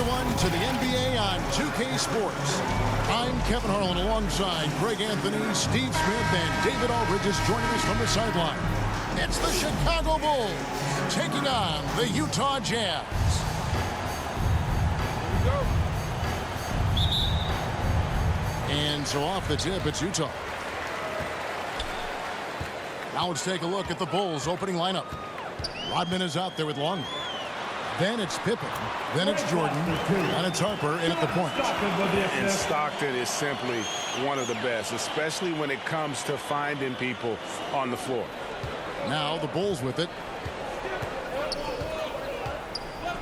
everyone to the NBA on 2K Sports. I'm Kevin Harlan alongside Greg Anthony, Steve Smith, and David Aldridge is joining us from the sideline. It's the Chicago Bulls taking on the Utah Jazz. And so off the tip, it's Utah. Now let's take a look at the Bulls' opening lineup. Rodman is out there with Long. Then it's Pippen. Then it's Jordan. And it's Harper in at the point. And Stockton is simply one of the best, especially when it comes to finding people on the floor. Now the Bulls with it.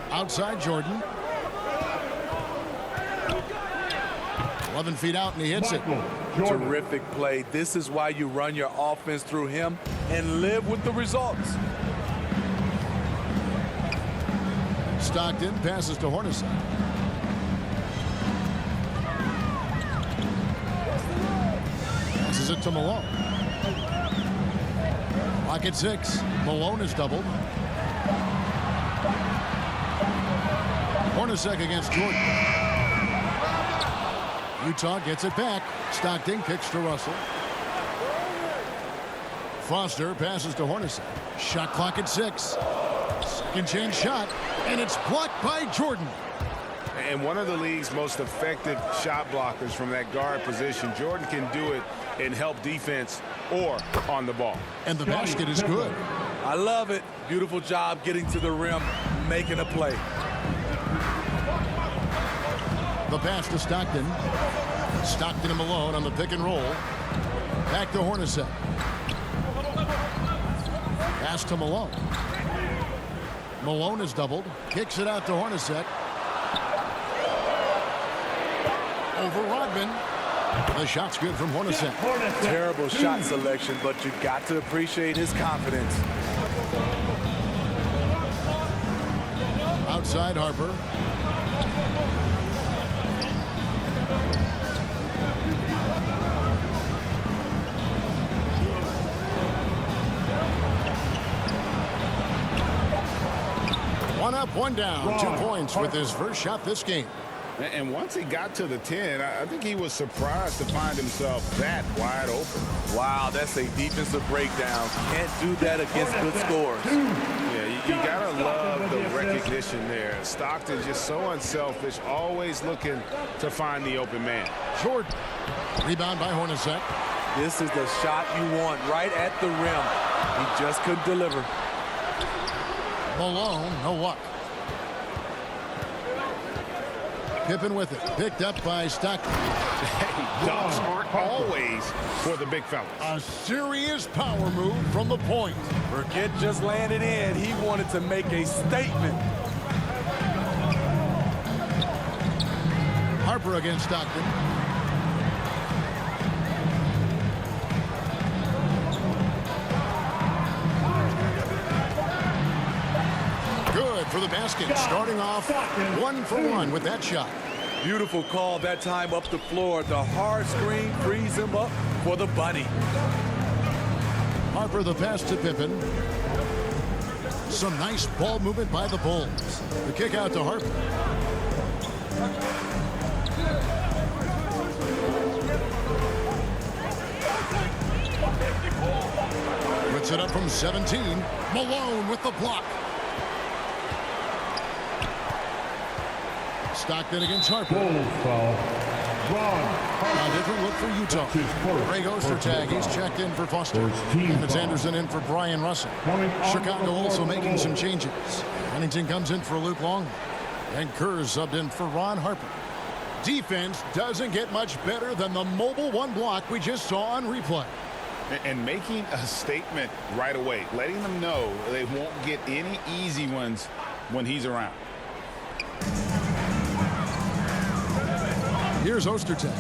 Outside Jordan. 11 feet out, and he hits it. Terrific play. This is why you run your offense through him and live with the results. Stockton passes to Hornacek. Passes it to Malone. Clock at 6. Malone is doubled. Hornacek against Jordan. Utah gets it back. Stockton kicks to Russell. Foster passes to Hornacek. Shot clock at 6. Second chance shot, and it's blocked by Jordan. And one of the league's most effective shot blockers from that guard position. Jordan can do it and help defense or on the ball. And the basket is good. I love it. Beautiful job getting to the rim, making a play. The pass to Stockton. Stockton and Malone on the pick and roll. Back to Hornacek. Pass to Malone. Malone is doubled. Kicks it out to Hornacek. Over Rodman. The shot's good from Hornacek. Terrible shot selection, but you got to appreciate his confidence. Outside Harper. One up, one down. 2 points with his first shot this game. And once he got to the 10, I think he was surprised to find himself that wide open. Wow, that's a defensive breakdown. Can't do that against good scores. Yeah, you got to love the recognition there. Stockton just so unselfish, always looking to find the open man. Jordan. Rebound by Hornacek. This is the shot you want right at the rim. He just couldn't deliver. Malone, no luck. Pippen with it. Picked up by Stockton. Hey, dunks aren't always for the big fellas. A serious power move from the point. Burkett just landed in. He wanted to make a statement. Harper against Stockton. For the basket, starting off 1 for 1 with that shot. Beautiful call that time up the floor. The hard screen frees him up for the bunny. Harper the pass to Pippen. Some nice ball movement by the Bulls. The kick out to Harper. Puts it up from 17. Malone with the block. Stockton against Harper. A different look for Utah. Greg Ostertag, he's checked in for Foster. And it's Anderson in for Brian Russell. Chicago also making some changes. Pennington comes in for Luke Long. And Kerr subbed in for Ron Harper. Defense doesn't get much better than the mobile one block we just saw on replay. And making a statement right away, letting them know they won't get any easy ones when he's around. Here's Ostertag.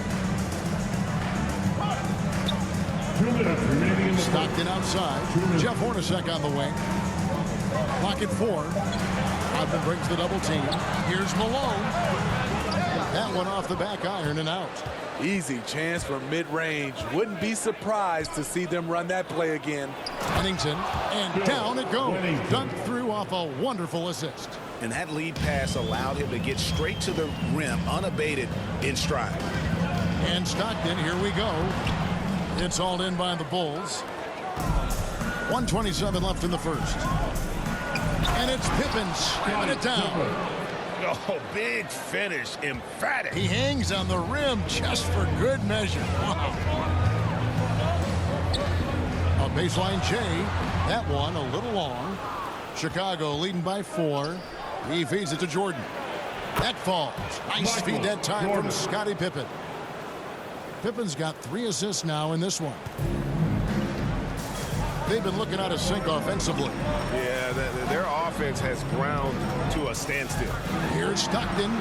Stockton outside. Jeff Hornacek on the wing. Clock at 4. Rodman brings the double team. Here's Malone. That one off the back iron and out. Easy chance for mid-range. Wouldn't be surprised to see them run that play again. Pennington, and down it goes. Dunked through off a wonderful assist. and that lead pass allowed him to get straight to the rim unabated in stride. And Stockton, here we go. It's hauled in by the Bulls. 1:27 left in the first. And it's Pippen slamming it down. Oh, big finish, emphatic. He hangs on the rim just for good measure. Wow. A baseline J. That one a little long. Chicago leading by 4. He feeds it to Jordan. That falls. Nice feed that time from Scottie Pippen. Pippen's got 3 assists now in this one. They've been looking out of sync offensively. Yeah, their offense has ground to a standstill. Here's Stockton.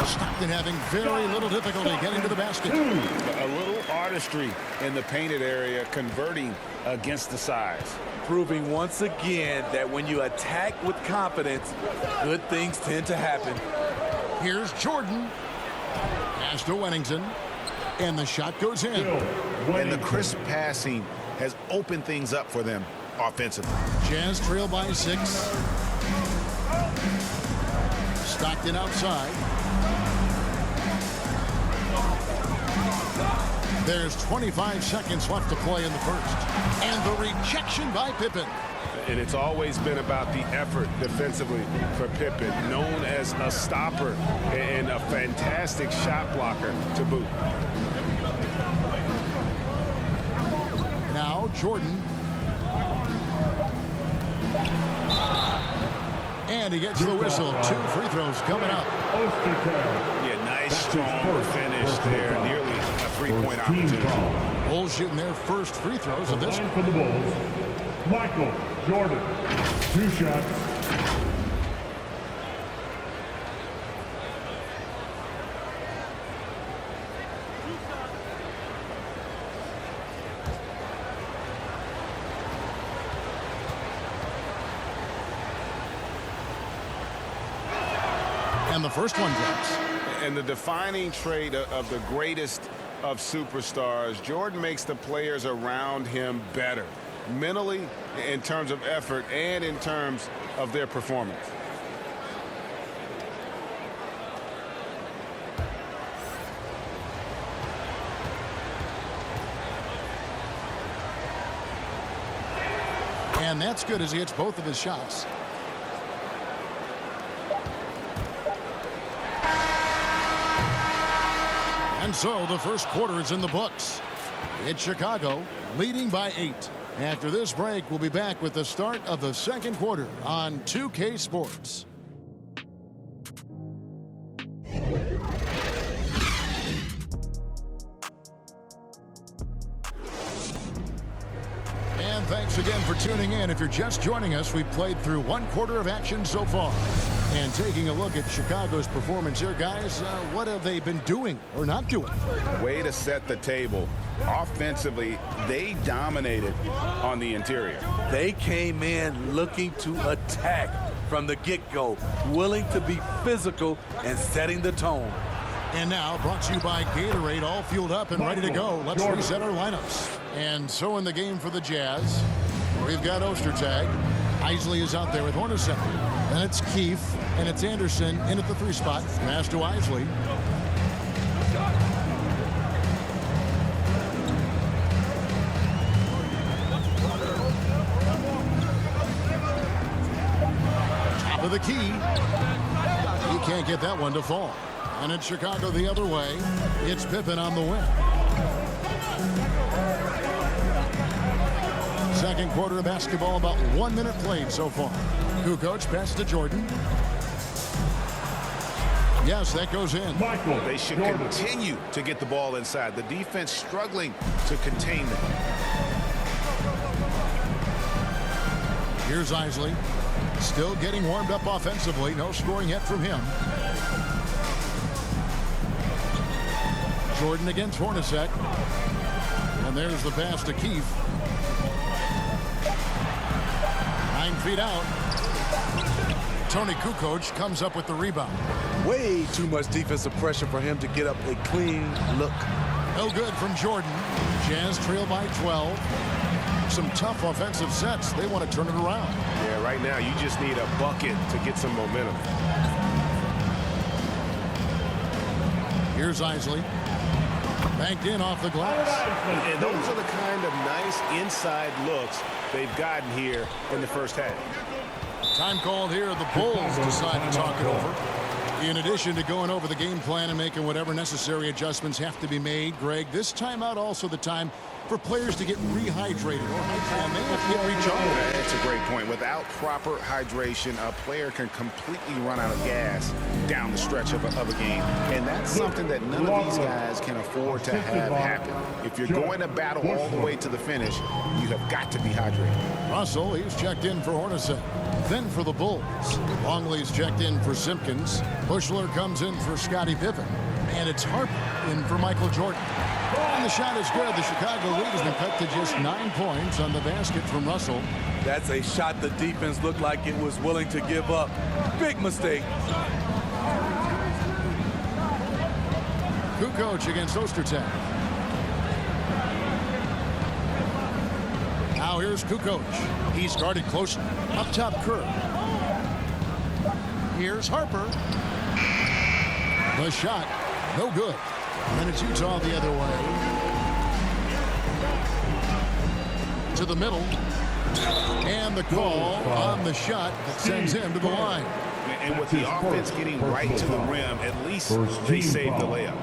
Stockton having very little difficulty getting to the basket. A little artistry in the painted area, converting against the size. Proving once again that when you attack with confidence, good things tend to happen. Here's Jordan. Pass to Wennington. And the shot goes in. And the crisp passing has opened things up for them offensively. Jazz trail by 6. Stockton outside. There's 25 seconds left to play in the first. And the rejection by Pippen. And it's always been about the effort defensively for Pippen, known as a stopper and a fantastic shot blocker to boot. Now Jordan. And he gets the whistle. 2 free throws coming up. Yeah, nice, strong finish there. Nearly a three-point opportunity. Bulls shooting their first free throws of this one. For the Bulls, Michael Jordan. 2 shots. And the first one drops. And the defining trait of the greatest of superstars, Jordan makes the players around him better, mentally, in terms of effort, and in terms of their performance. And that's good as he hits both of his shots. And so the first quarter is in the books. It's Chicago leading by 8. After this break, we'll be back with the start of the second quarter on 2K Sports. And thanks again for tuning in. If you're just joining us, we've played through 1 quarter of action so far. And taking a look at Chicago's performance here, guys, what have they been doing or not doing? Way to set the table. Offensively, they dominated on the interior. They came in looking to attack from the get-go, willing to be physical and setting the tone. And now, brought to you by Gatorade, all fueled up and ready to go. Let's reset our lineups. And so in the game for the Jazz, we've got Ostertag. Isley is out there with Hornacek. And it's Keefe, and it's Anderson in at the 3 spot. Pass to Isley. Top of the key. He can't get that one to fall. And it's Chicago the other way. It's Pippen on the win. Second quarter of basketball, about 1 minute played so far. Kukoc pass to Jordan. Yes, that goes in. They should continue to get the ball inside. The defense struggling to contain them. Here's Isley. Still getting warmed up offensively. No scoring yet from him. Jordan against Hornacek. And there's the pass to Keefe. 9 feet out. Tony Kukoc comes up with the rebound. Way too much defensive pressure for him to get up a clean look. No good from Jordan. Jazz trail by 12. Some tough offensive sets. They want to turn it around. Yeah, right now you just need a bucket to get some momentum. Here's Isley. Banked in off the glass. And those are the kind of nice inside looks they've gotten here in the first half. Time called here. The Bulls decide to talk it over. In addition to going over the game plan and making whatever necessary adjustments have to be made, Greg, this timeout also the time for players to get rehydrated or and they have to get recharged. That's a great point. Without proper hydration, a player can completely run out of gas down the stretch of a game. And that's something that none of these guys can afford to have happen. If you're going to battle all the way to the finish, you have got to be hydrated. Russell, he's checked in for Hornacek. Then for the Bulls, Longley's checked in for Simpkins. Bushler comes in for Scottie Pippen. And it's Harper in for Michael Jordan. And the shot is good. The Chicago lead has been cut to just 9 points on the basket from Russell. That's a shot the defense looked like it was willing to give up. Big mistake. Kukoc against Ostertag. Now here's Kukoc. He's guarded closely. Up top, Kerr. Here's Harper. The shot, no good. And it's Utah the other way. To the middle. And the call on the shot that sends him to the line. And with the offense getting right to the rim, at least they saved the layup.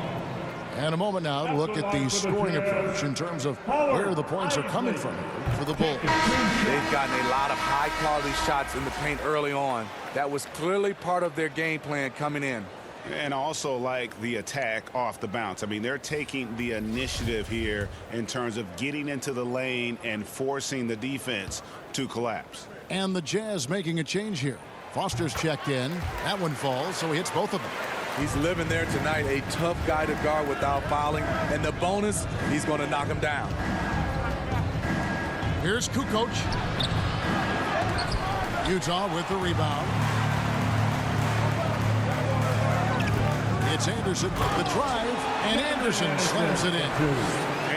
And a moment now to look at the scoring approach in terms of where the points are coming from for the Bulls. They've gotten a lot of high-quality shots in the paint early on. That was clearly part of their game plan coming in. And also like the attack off the bounce. I mean, they're taking the initiative here in terms of getting into the lane and forcing the defense to collapse. And the Jazz making a change here. Foster's checked in. That one falls, so he hits both of them. He's living there tonight, a tough guy to guard without fouling. And the bonus, he's going to knock him down. Here's Kukoc. Utah with the rebound. It's Anderson with the drive, and Anderson slams it in.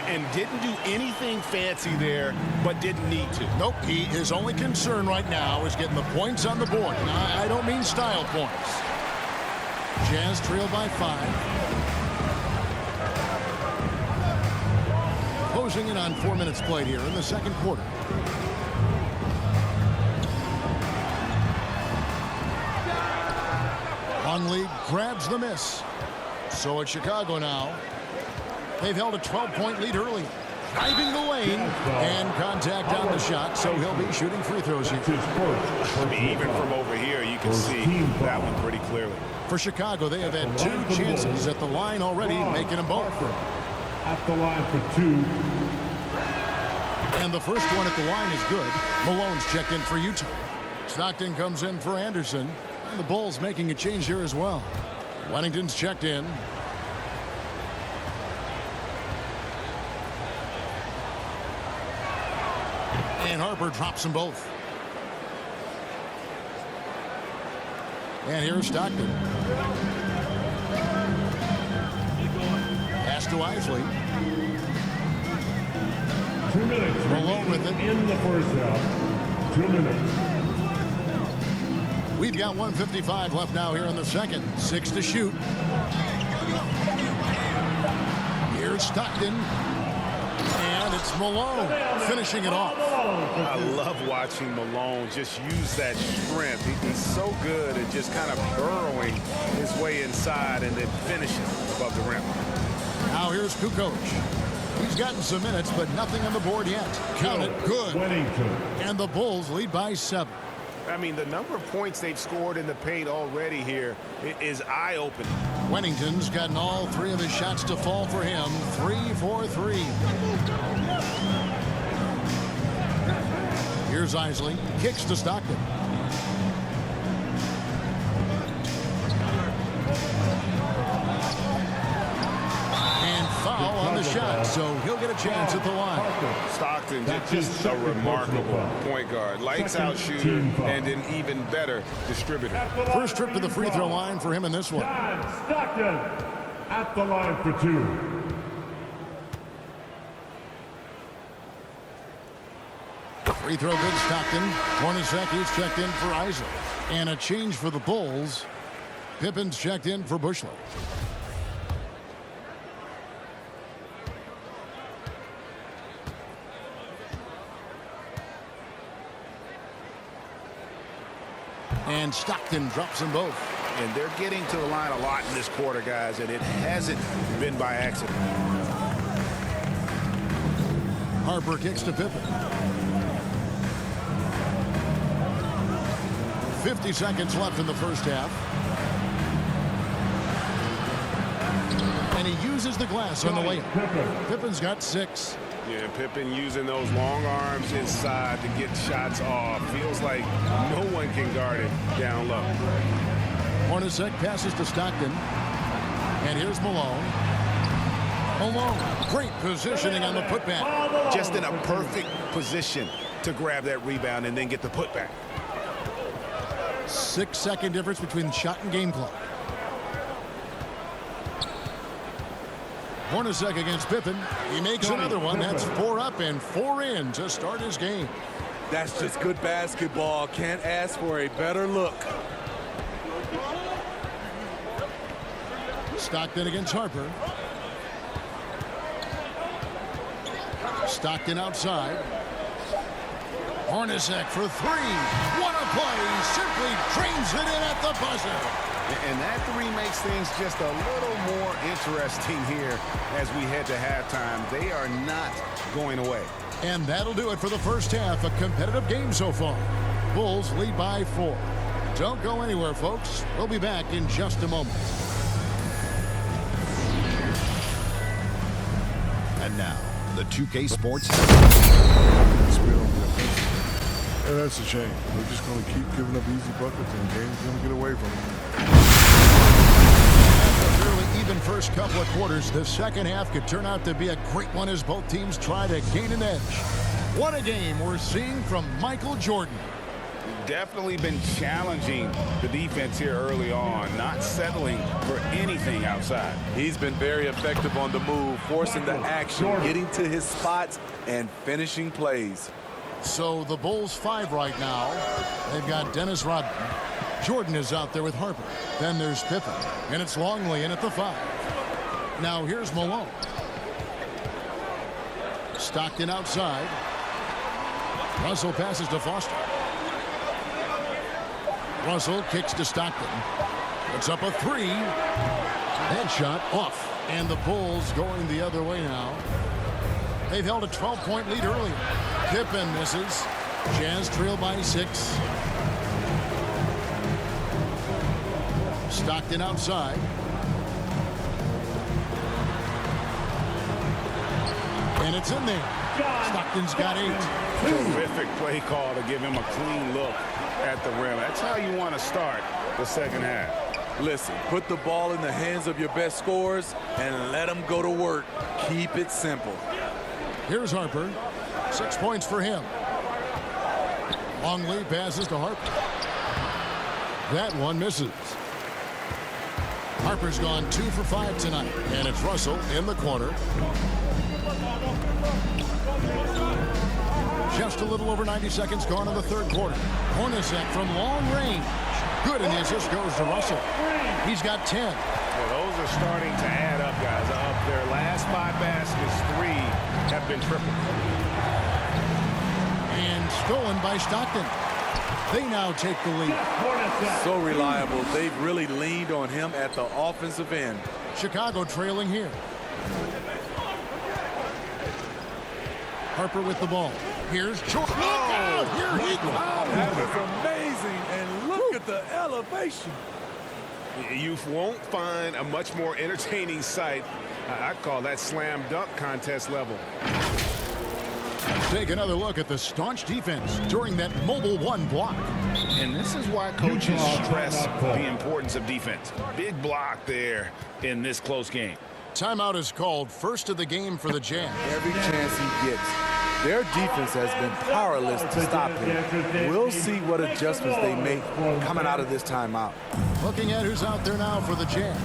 And didn't do anything fancy there, but didn't need to. Nope, his only concern right now is getting the points on the board. And I don't mean style points. Jazz trail by 5. Closing in on 4 minutes played here in the second quarter. Longley grabs the miss. So it's Chicago now. They've held a 12-point lead early. Driving the lane and contact on the shot, so he'll be shooting free throws here. I mean, even from over here, you can see that one pretty clearly. For Chicago, they have had 2 chances at the line already, making them both. At the line for 2. And the first one at the line is good. Malone's checked in for Utah. Stockton comes in for Anderson. And the Bulls making a change here as well. Wennington's checked in. And Harper drops them both. And here's Stockton. Pass to Isley. 2 minutes. Malone with it. In the first half. 2 minutes. We've got 1:55 left now here in the second. 6 to shoot. Here's Stockton. And it's Malone finishing it off. I love watching Malone just use that strength. He's so good at just kind of burrowing his way inside and then finishing above the rim. Now here's Kukoc. He's gotten some minutes, but nothing on the board yet. Count it. Good. And the Bulls lead by 7. I mean, the number of points they've scored in the paint already here is eye-opening. Wennington's gotten all 3 of his shots to fall for him. 3 for 3. Here's Isley. Kicks to Stockton. And foul on the shot, so he'll get a chance at the line. Stockton, just a remarkable point guard. Lights out shooter and an even better distributor. First trip to the free throw line for him in this one. Stockton at the line for 2. Free throw good, Stockton. Hornacek is checked in for Isaac. And a change for the Bulls. Pippen's checked in for Bushley. And Stockton drops them both. And they're getting to the line a lot in this quarter, guys, and it hasn't been by accident. Harper kicks to Pippen. 50 seconds left in the first half. And he uses the glass on the layup. Pippen's got 6. Yeah, Pippen using those long arms inside to get shots off. Feels like no one can guard it down low. Hornacek passes to Stockton. And here's Malone. Malone, great positioning on the putback. Just in a perfect position to grab that rebound and then get the putback. 6-second difference between shot and game clock. Hornacek against Pippen. He makes another one. That's 4 up and 4 in to start his game. That's just good basketball. Can't ask for a better look. Stockton against Harper. Stockton outside. Hornacek for 3. What a play. Simply drains it in at the buzzer. And that 3 makes things just a little more interesting here as we head to halftime. They are not going away. And that'll do it for the first half. A competitive game so far. Bulls lead by 4. Don't go anywhere, folks. We'll be back in just a moment. And now, the 2K Sports. Yeah, that's a shame. We're just going to keep giving up easy buckets and game's going to get away from them. After a fairly even first couple of quarters, the second half could turn out to be a great one as both teams try to gain an edge. What a game we're seeing from Michael Jordan. Definitely been challenging the defense here early on, not settling for anything outside. He's been very effective on the move, forcing the action, getting to his spots, and finishing plays. So the Bulls 5 right now. They've got Dennis Rodman. Jordan is out there with Harper. Then there's Pippen. And it's Longley in at the 5. Now here's Malone. Stockton outside. Russell passes to Foster. Russell kicks to Stockton. Puts up a 3. Headshot off. And the Bulls going the other way now. They've held a 12-point lead earlier. Pippen misses. Jazz trail by 6. Stockton outside. And it's in there. Stockton's got 8. Terrific play call to give him a clean look at the rim. That's how you want to start the second half. Listen, put the ball in the hands of your best scorers and let them go to work. Keep it simple. Here's Harper. 6 points for him. Longley passes to Harper. That one misses. Harper's gone 2 for 5 tonight. And it's Russell in the corner. Just a little over 90 seconds gone in the third quarter. Hornacek from long range. Good, and the assist goes to Russell. He's got 10. Well, those are starting to add up, guys. Of their last 5 baskets, 3 have been triple. And stolen by Stockton. They now take the lead. So reliable. They've really leaned on him at the offensive end. Chicago trailing here. Harper with the ball. Here's Jordan. Look out! Here he goes. That was amazing. And look at the elevation. You won't find a much more entertaining sight. I call that slam dunk contest level. Take another look at the staunch defense during that mobile 1 block. And this is why coaches stress the importance of defense. Big block there in this close game. Timeout is called. First of the game for the Jazz. Every chance he gets. Their defense has been powerless to stop him. We'll see what adjustments they make coming out of this timeout. Looking at who's out there now for the Jazz.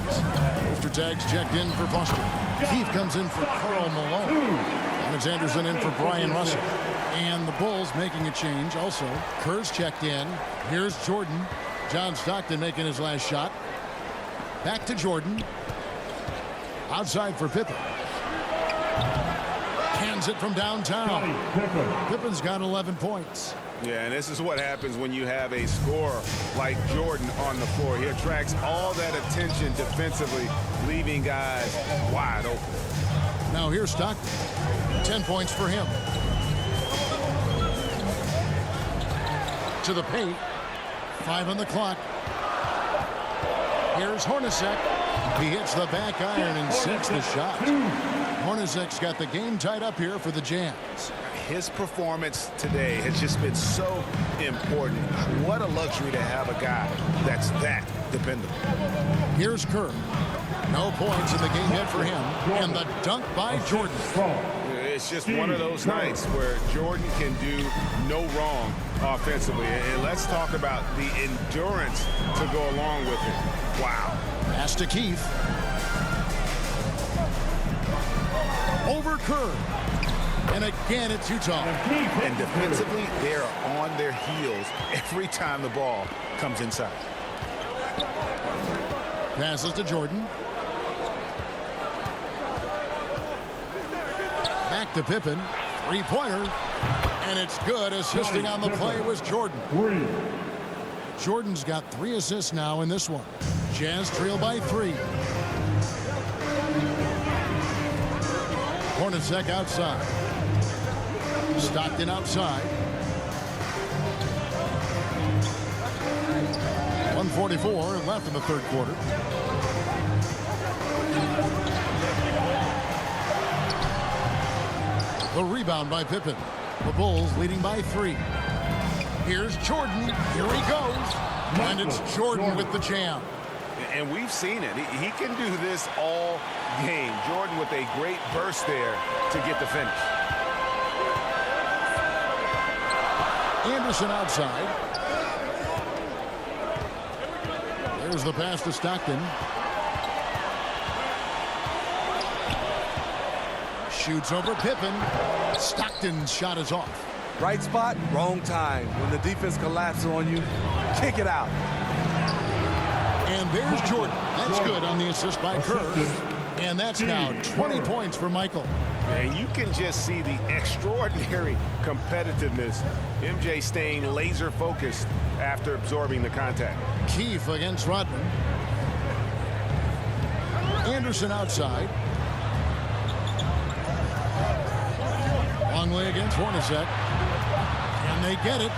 Mr. Tags checked in for Foster. Keith comes in for Karl Malone. Anderson in for Brian Russell. And the Bulls making a change also. Kerr's checked in. Here's Jordan. John Stockton making his last shot. Back to Jordan. Outside for Pippen. Hands it from downtown. Pippen's got 11 points. Yeah, and this is what happens when you have a scorer like Jordan on the floor. He attracts all that attention defensively, leaving guys wide open. Now here's Stockton. 10 points for him. To the paint. 5 on the clock. Here's Hornacek. He hits the back iron and sinks the shot. Hornacek's got the game tied up here for the Jazz. His performance today has just been so important. What a luxury to have a guy that's that dependable. Here's Kerr. No points in the game yet for him. And the dunk by Jordan. It's just one of those nights where Jordan can do no wrong offensively. And let's talk about the endurance to go along with it. Wow. Pass to Keith. Over Kerr. And again, it's Utah. And defensively, they're on their heels every time the ball comes inside. Passes to Jordan. Back to Pippen. Three-pointer. And it's good. Assisting on the play was Jordan. Jordan's got 3 assists now in this one. Jazz trail by 3. Hornacek outside. Stockton outside. 1:44 left in the third quarter. The rebound by Pippen. The Bulls leading by 3. Here's Jordan. Here he goes. And it's Jordan with the jam. And we've seen it. He can do this all game. Jordan with a great burst there to get the finish. Anderson outside. There's the pass to Stockton. Shoots over Pippen. Stockton's shot is off. Right spot, wrong time. When the defense collapses on you, kick it out. And there's Jordan. That's good on the assist by Kerr. And that's now 20 points for Michael. And you can just see the extraordinary competitiveness. MJ staying laser focused after absorbing the contact. Keefe against Rodman. Anderson outside. Longley against Hornacek. And they get it.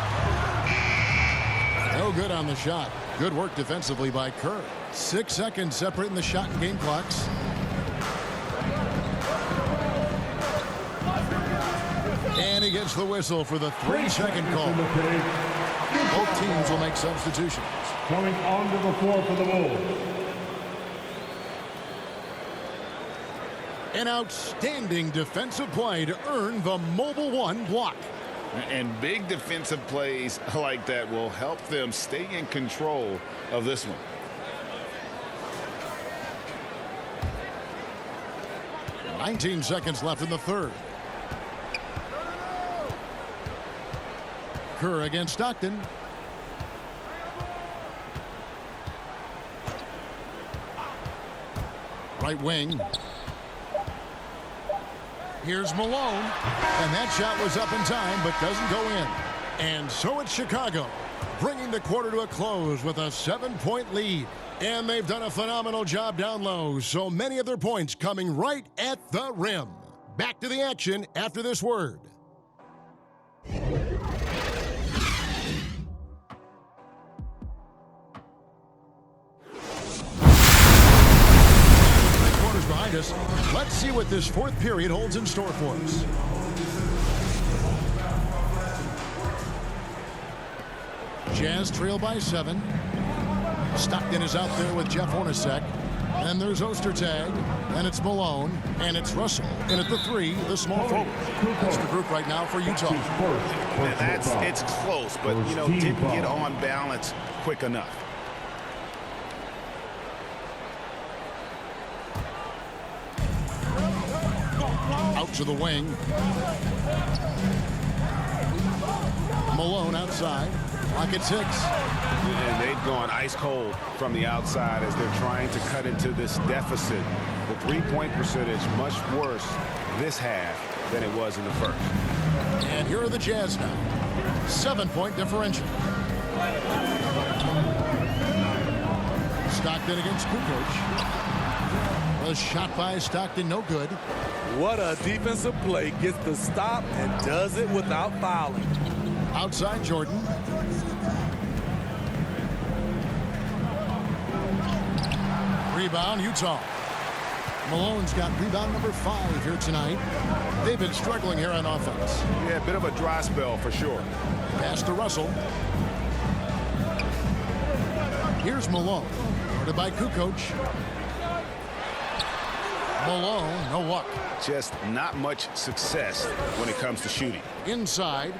No good on the shot. Good work defensively by Kerr. 6 seconds separating the shot and game clocks. And he gets the whistle for the 3-second call. Both teams will make substitutions. Coming onto the floor for the Bulls. An outstanding defensive play to earn the Mobile One block. And big defensive plays like that will help them stay in control of this one. $19 seconds left in the third. Kerr against Stockton. Right wing. Here's Malone. And that shot was up in time, but doesn't go in. And so it's Chicago, bringing the quarter to a close with a 7-point lead. And they've done a phenomenal job down low, so many of their points coming right at the rim. Back to the action after this word. Behind us. Let's see what this fourth period holds in store for us. Jazz trail by 7. Stockton is out there with Jeff Hornacek. And there's Ostertag. And it's Malone. And it's Russell. And at the 3, the small forward. That's the group right now for Utah. It's close, but, didn't get on balance quick enough. Out to the wing. Malone outside. Clock at 6. And they've gone ice cold from the outside as they're trying to cut into this deficit. The three-point percentage much worse this half than it was in the first. And here are the Jazz now. 7-point differential. Stockton against Kukoc. A shot by Stockton, no good. What a defensive play. Gets the stop and does it without fouling. Outside Jordan. Rebound, Utah. Malone's got rebound number 5 here tonight. They've been struggling here on offense. Yeah, a bit of a dry spell for sure. Pass to Russell. Here's Malone. Guarded by Kukoc. Malone, no luck. Just not much success when it comes to shooting. Inside.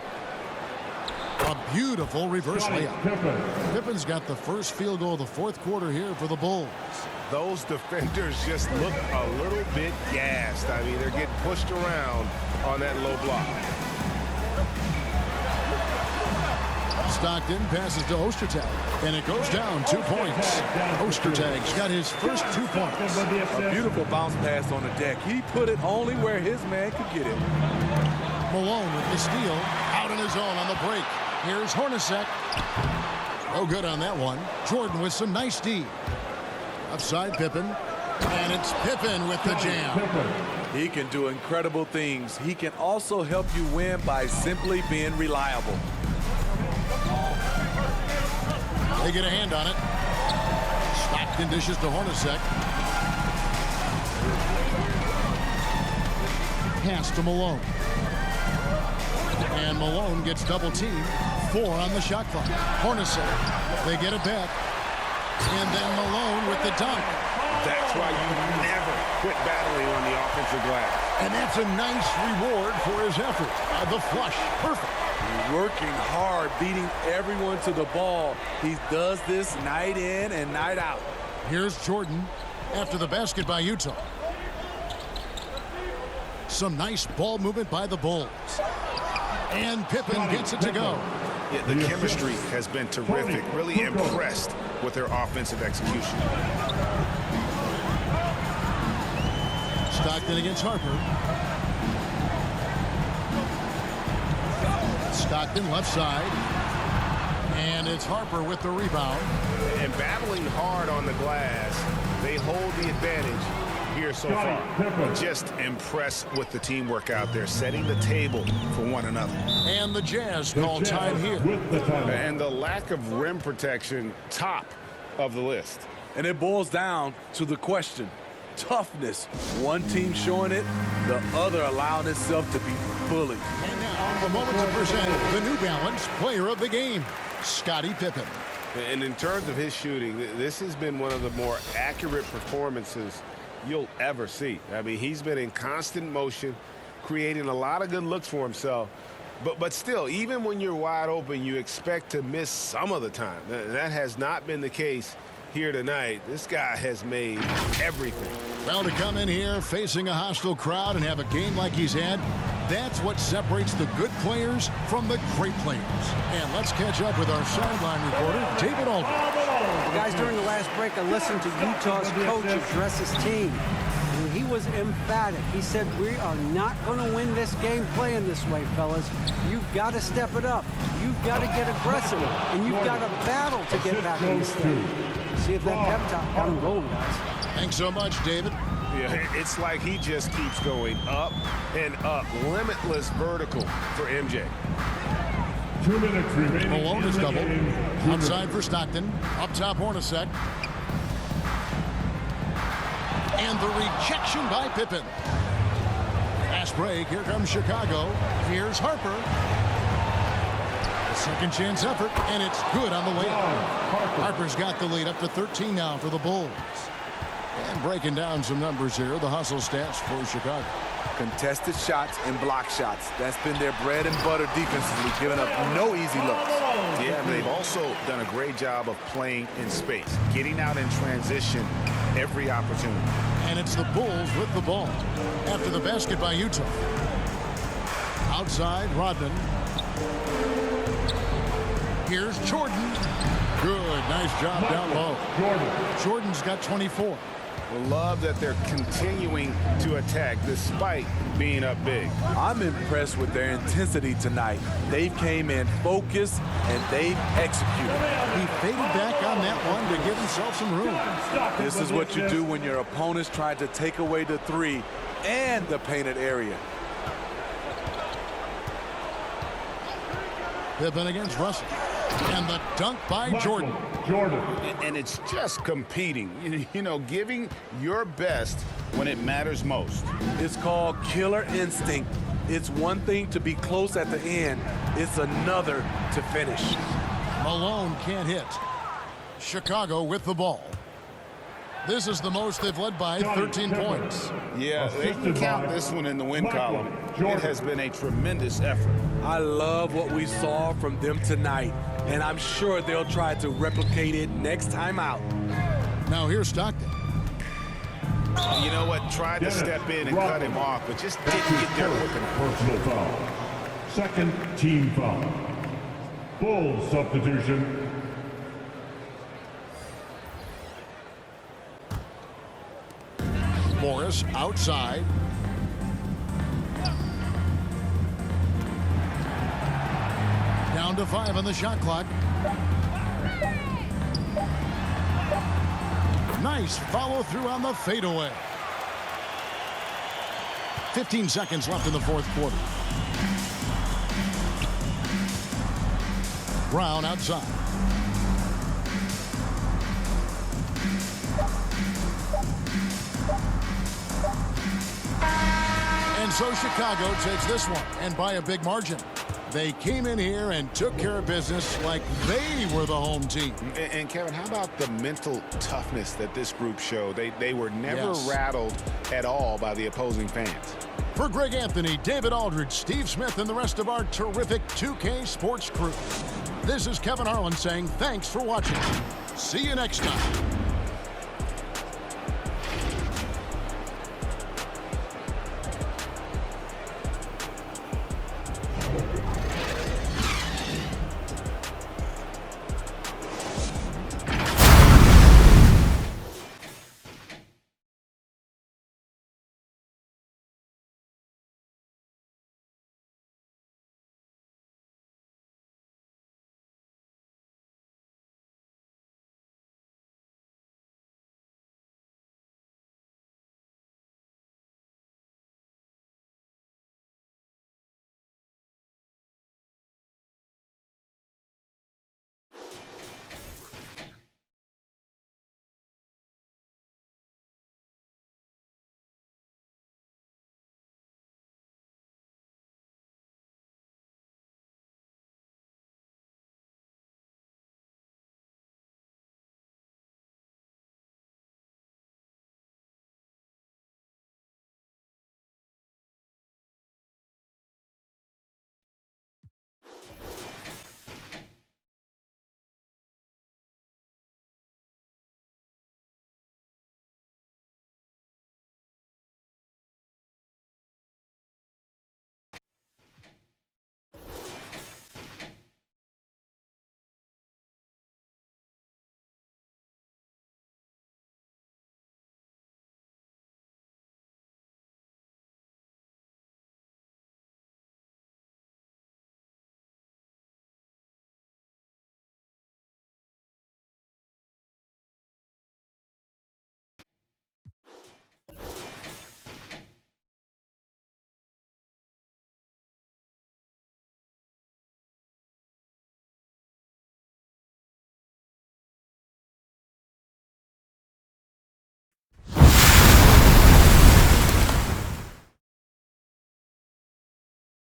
A beautiful reverse layup. Pippen's got the first field goal of the fourth quarter here for the Bulls. Those defenders just look a little bit gassed. I mean, they're getting pushed around on that low block. Stockton passes to Ostertag, and it goes down 2 points. Ostertag's got his first 2 points. A beautiful bounce pass on the deck. He put it only where his man could get it. Malone with the steal, out on his own on the break. Here's Hornacek. No good on that one. Jordan with some nice D. Upside Pippen, and it's Pippen with the jam. He can do incredible things. He can also help you win by simply being reliable. They get a hand on it. Stockton dishes to Hornacek. Pass to Malone. And Malone gets double teamed. 4 on the shot clock. Hornacek. They get it back. And then Malone with the dunk. That's why you never quit battling on the offensive glass. And that's a nice reward for his effort. The flush. Perfect. Working hard, beating everyone to the ball. He does this night in and night out. Here's Jordan after the basket by Utah. Some nice ball movement by the Bulls. And Pippen gets it to go. Yeah, the chemistry has been terrific. Really impressed with their offensive execution. Stockton against Harper. Stockton left side. And it's Harper with the rebound. And battling hard on the glass, they hold the advantage here so far. Just impressed with the teamwork out there, setting the table for one another. And the Jazz call time here. And the lack of rim protection, top of the list. And it boils down to the question. Toughness. One team showing it, the other allowing itself to be bullied. And now, a moment to present the New Balance Player of the Game, Scottie Pippen. And in terms of his shooting, this has been one of the more accurate performances you'll ever see. I mean, he's been in constant motion, creating a lot of good looks for himself. But still, even when you're wide open, you expect to miss some of the time. That has not been the case here tonight. This guy has made everything. Well, to come in here facing a hostile crowd and have a game like he's had, that's what separates the good players from the great players. And let's catch up with our sideline reporter, David Aldridge. Guys, during the last break, I listened to Utah's coach address his team. And he was emphatic. He said, we are not going to win this game playing this way, fellas. You've got to step it up. You've got to get aggressive. And you've got to battle to get back in this thing. See if that pep talk got him going, guys. Thanks so much, David. Yeah, it's like he just keeps going up and up. Limitless vertical for MJ. 2 minutes remaining. Malone is doubled. Outside for Stockton. Up top, Hornacek. And the rejection by Pippen. Fast break. Here comes Chicago. Here's Harper. A second chance effort, and it's good on the layup. Harper's got the lead up to 13 now for the Bulls. And breaking down some numbers here, the hustle stats for Chicago. Contested shots and block shots. That's been their bread and butter defensively, giving up no easy looks. Yeah, and they've also done a great job of playing in space, getting out in transition every opportunity. And it's the Bulls with the ball after the basket by Utah. Outside, Rodman. Here's Jordan. Good, nice job down low. Jordan's got 24. Love that they're continuing to attack despite being up big. I'm impressed with their intensity tonight. They came in focused and they've executed. He faded back on that one to give himself some room. This is what you do when your opponent's trying to take away the three and the painted area. Pippen against Russell. And the dunk by Jordan. And it's just competing, you know, giving your best when it matters most. It's called killer instinct. It's one thing to be close at the end. It's another to finish. Malone can't hit. Chicago with the ball. This is the most they've led by 13 points. Yeah, they can count this one in the win column. It has been a tremendous effort. I love what we saw from them tonight, and I'm sure they'll try to replicate it next time out. Now here's Stockton. You know what? Tried to step in and cut him off, but just didn't get there quick enough. Personal foul. Second team foul. Bulls substitution. Morris outside. Down to 5 on the shot clock. Nice follow through on the fadeaway. 15 seconds left in the fourth quarter. Brown outside. And so Chicago takes this one, and by a big margin. They came in here and took care of business like they were the home team. And Kevin, how about the mental toughness that this group showed? They were never rattled at all by the opposing fans. For Greg Anthony, David Aldridge, Steve Smith, and the rest of our terrific 2K Sports crew, this is Kevin Harlan saying thanks for watching. See you next time.